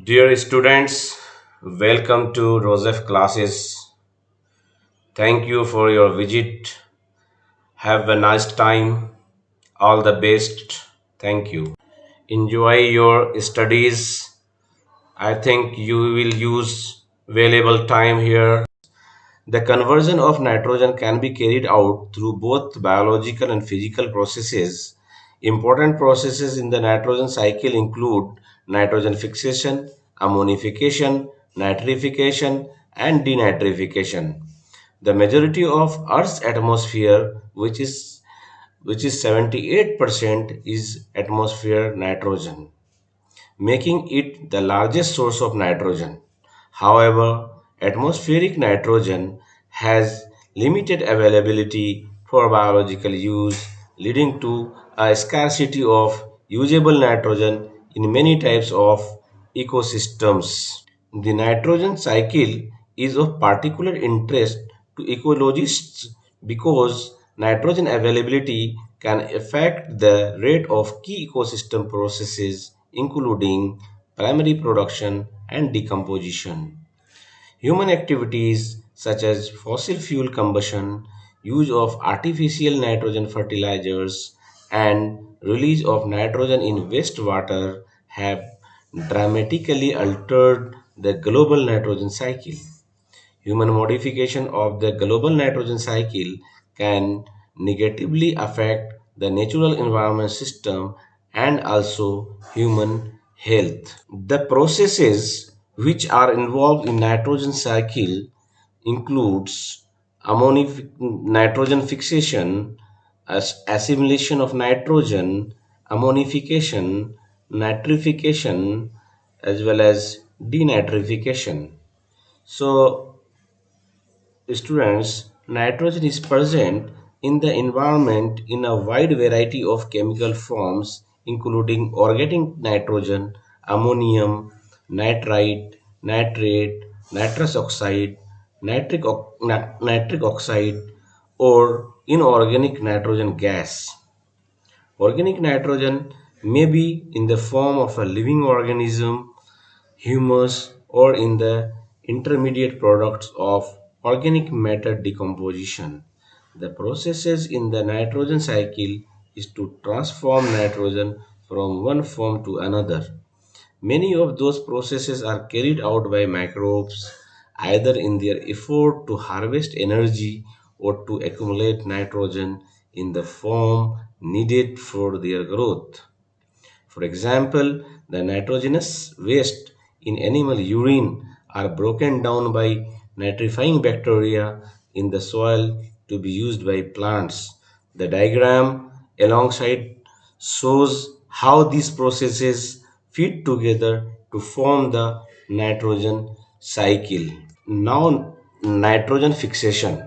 Dear students, welcome to Rosef classes. Thank you for your visit. Have a nice time. All the best. Thank you. Enjoy your studies. I think you will use valuable time here. The conversion of nitrogen can be carried out through both biological and physical processes. Important processes in the nitrogen cycle include nitrogen fixation, ammonification, nitrification, and denitrification. The majority of Earth's atmosphere, which is 78%, is atmosphere nitrogen, making it the largest source of nitrogen. However, atmospheric nitrogen has limited availability for biological use, leading to a scarcity of usable nitrogen in many types of ecosystems. The nitrogen cycle is of particular interest to ecologists because nitrogen availability can affect the rate of key ecosystem processes, including primary production and decomposition. Human activities such as fossil fuel combustion, use of artificial nitrogen fertilizers, and release of nitrogen in wastewater have dramatically altered the global nitrogen cycle. Human modification of the global nitrogen cycle can negatively affect the natural environment system and also human health. The processes which are involved in nitrogen cycle includes nitrogen fixation, assimilation of nitrogen, ammonification, nitrification, as well as denitrification. So, students, nitrogen is present in the environment in a wide variety of chemical forms, including organic nitrogen, ammonium, nitrite, nitrate, nitrous oxide, nitric oxide, or inorganic nitrogen gas. Organic nitrogen may be in the form of a living organism, humus, or in the intermediate products of organic matter decomposition. The processes in the nitrogen cycle is to transform nitrogen from one form to another. Many of those processes are carried out by microbes either in their effort to harvest energy or to accumulate nitrogen in the form needed for their growth. For example, the nitrogenous waste in animal urine are broken down by nitrifying bacteria in the soil to be used by plants. The diagram alongside shows how these processes fit together to form the nitrogen cycle. Now, nitrogen fixation.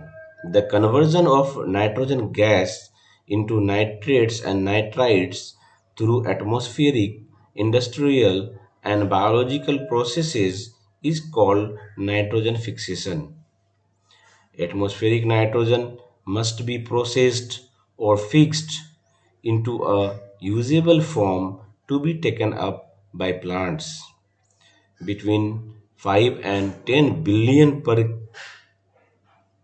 The conversion of nitrogen gas into nitrates and nitrites through atmospheric, industrial, and biological processes is called nitrogen fixation. Atmospheric nitrogen must be processed or fixed into a usable form to be taken up by plants. Between 5 and 10 billion per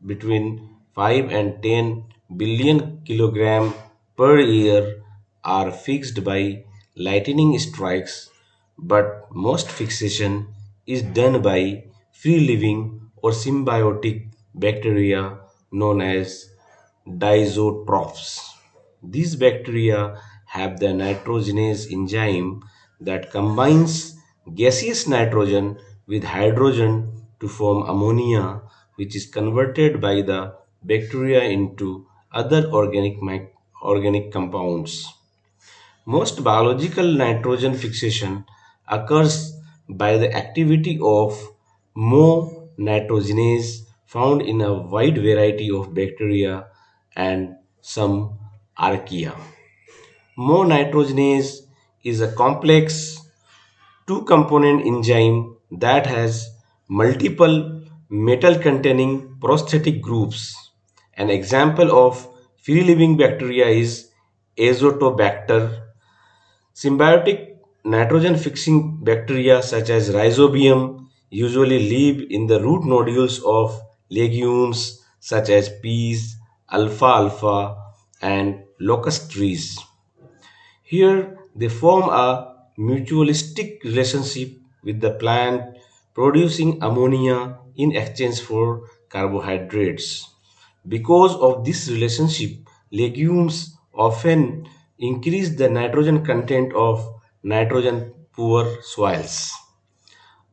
between 5 and 10 billion kilogram per year are fixed by lightning strikes, but most fixation is done by free living or symbiotic bacteria known as diazotrophs. These bacteria have the nitrogenase enzyme that combines gaseous nitrogen with hydrogen to form ammonia, which is converted by the bacteria into other organic compounds. Most biological nitrogen fixation occurs by the activity of nitrogenase found in a wide variety of bacteria and some archaea. Nitrogenase is a complex two-component enzyme that has multiple metal-containing prosthetic groups. An example of free-living bacteria is Azotobacter. Symbiotic Nitrogen fixing bacteria such as Rhizobium usually live in the root nodules of legumes such as peas, alfalfa, and locust trees. Here, they form a mutualistic relationship with the plant, producing ammonia in exchange for carbohydrates. Because of this relationship, legumes often increase the nitrogen content of nitrogen poor soils.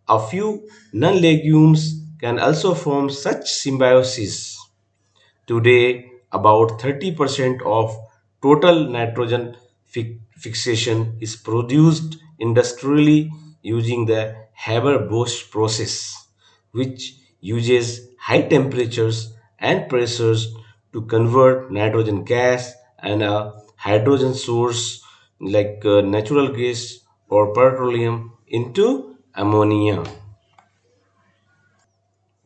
A few non legumes can also form such symbiosis. Today, about 30% of total nitrogen fixation is produced industrially using the Haber-Bosch process, which uses high temperatures and pressures to convert nitrogen gas and a hydrogen source like natural gas or petroleum into ammonia.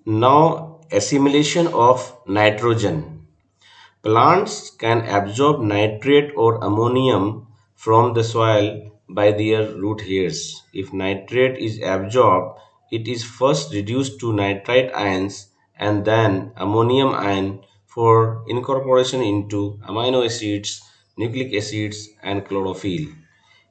Now, assimilation of nitrogen. Plants can absorb nitrate or ammonium from the soil by their root hairs. If nitrate is absorbed, it is first reduced to nitrite ions and then ammonium ion for incorporation into amino acids, nucleic acids, and chlorophyll.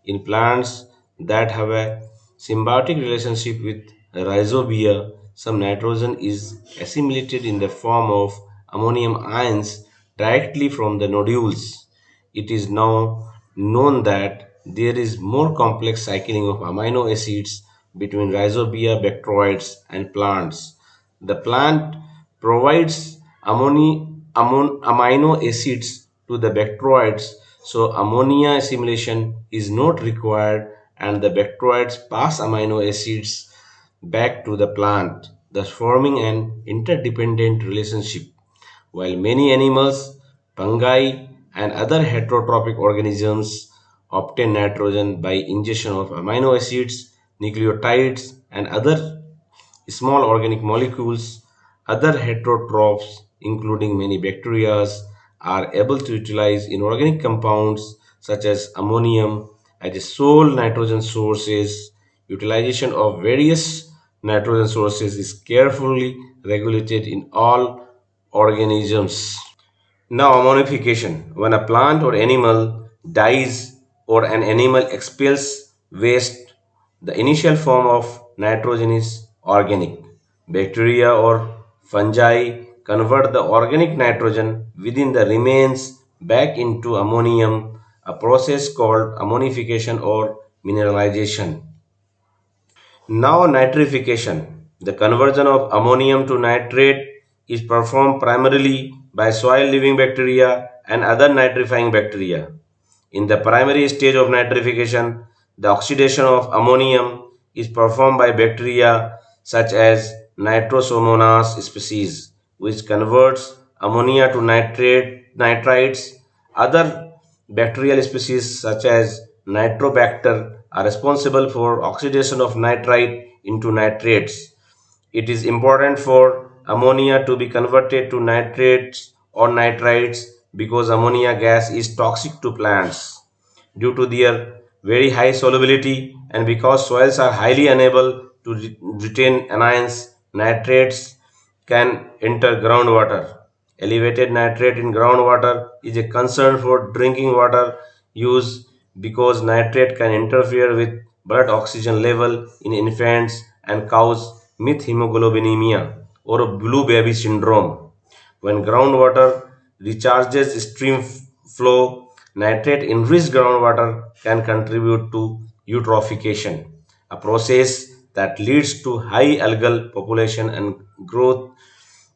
In plants that have a symbiotic relationship with rhizobia, some nitrogen is assimilated in the form of ammonium ions directly from the nodules. It is now known that there is more complex cycling of amino acids between rhizobia bacteroids and plants. The plant provides amino acids to the bacteroids, so ammonia assimilation is not required, and the bacteroids pass amino acids back to the plant, thus forming an interdependent relationship. While many animals, fungi, and other heterotrophic organisms obtain nitrogen by ingestion of amino acids, nucleotides, and other small organic molecules, other heterotrophs, including many bacteria, are able to utilize inorganic compounds such as ammonium as a sole nitrogen sources. Utilization of various nitrogen sources is carefully regulated in all organisms. Now, ammonification. When a plant or animal dies or an animal expels waste, the initial form of nitrogen is organic. Bacteria or fungi convert the organic nitrogen within the remains back into ammonium, a process called ammonification or mineralization. Now, nitrification. The conversion of ammonium to nitrate is performed primarily by soil living bacteria and other nitrifying bacteria. In the primary stage of nitrification, the oxidation of ammonium is performed by bacteria such as Nitrosomonas species, which converts ammonia to nitrites. Other bacterial species such as Nitrobacter are responsible for oxidation of nitrite into nitrates. It is important for ammonia to be converted to nitrates or nitrites because ammonia gas is toxic to plants due to their very high solubility and because soils are highly unable to retain anions. Nitrates can enter groundwater. Elevated nitrate in groundwater is a concern for drinking water use because nitrate can interfere with blood oxygen level in infants and cause methemoglobinemia or blue baby syndrome. When groundwater recharges stream flow, nitrate enriched groundwater can contribute to eutrophication, a process that leads to high algal population and growth,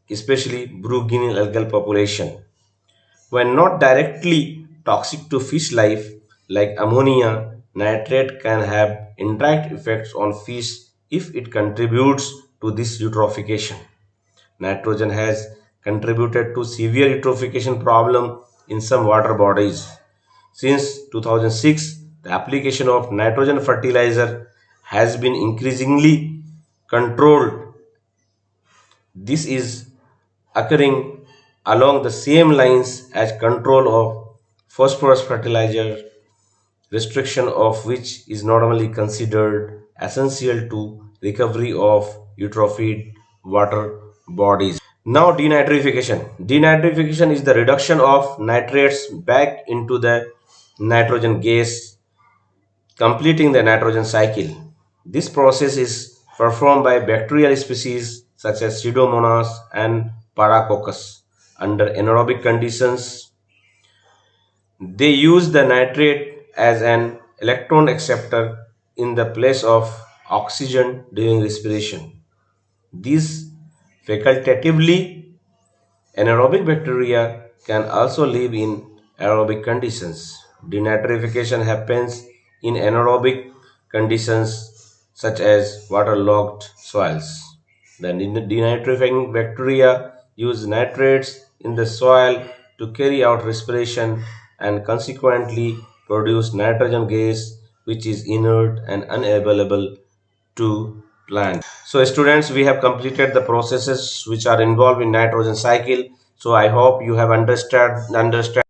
especially blue guinea algal population. When not directly toxic to fish life, like ammonia, nitrate can have indirect effects on fish if it contributes to this eutrophication. Nitrogen has contributed to severe eutrophication problem in some water bodies. Since 2006, the application of nitrogen fertilizer has been increasingly controlled. This is occurring along the same lines as control of phosphorus fertilizer restriction of which is normally considered essential to recovery of eutrophied water bodies. Now denitrification. Denitrification is the reduction of nitrates back into the nitrogen gas, completing the nitrogen cycle. This process is performed by bacterial species such as Pseudomonas and Paracoccus. Under anaerobic conditions, they use the nitrate as an electron acceptor in the place of oxygen during respiration. These facultatively anaerobic bacteria can also live in aerobic conditions. Denitrification happens in anaerobic conditions such as waterlogged soils. The denitrifying bacteria use nitrates in the soil to carry out respiration and consequently produce nitrogen gas, which is inert and unavailable to plants. So students, we have completed the processes which are involved in nitrogen cycle. So I hope you have understand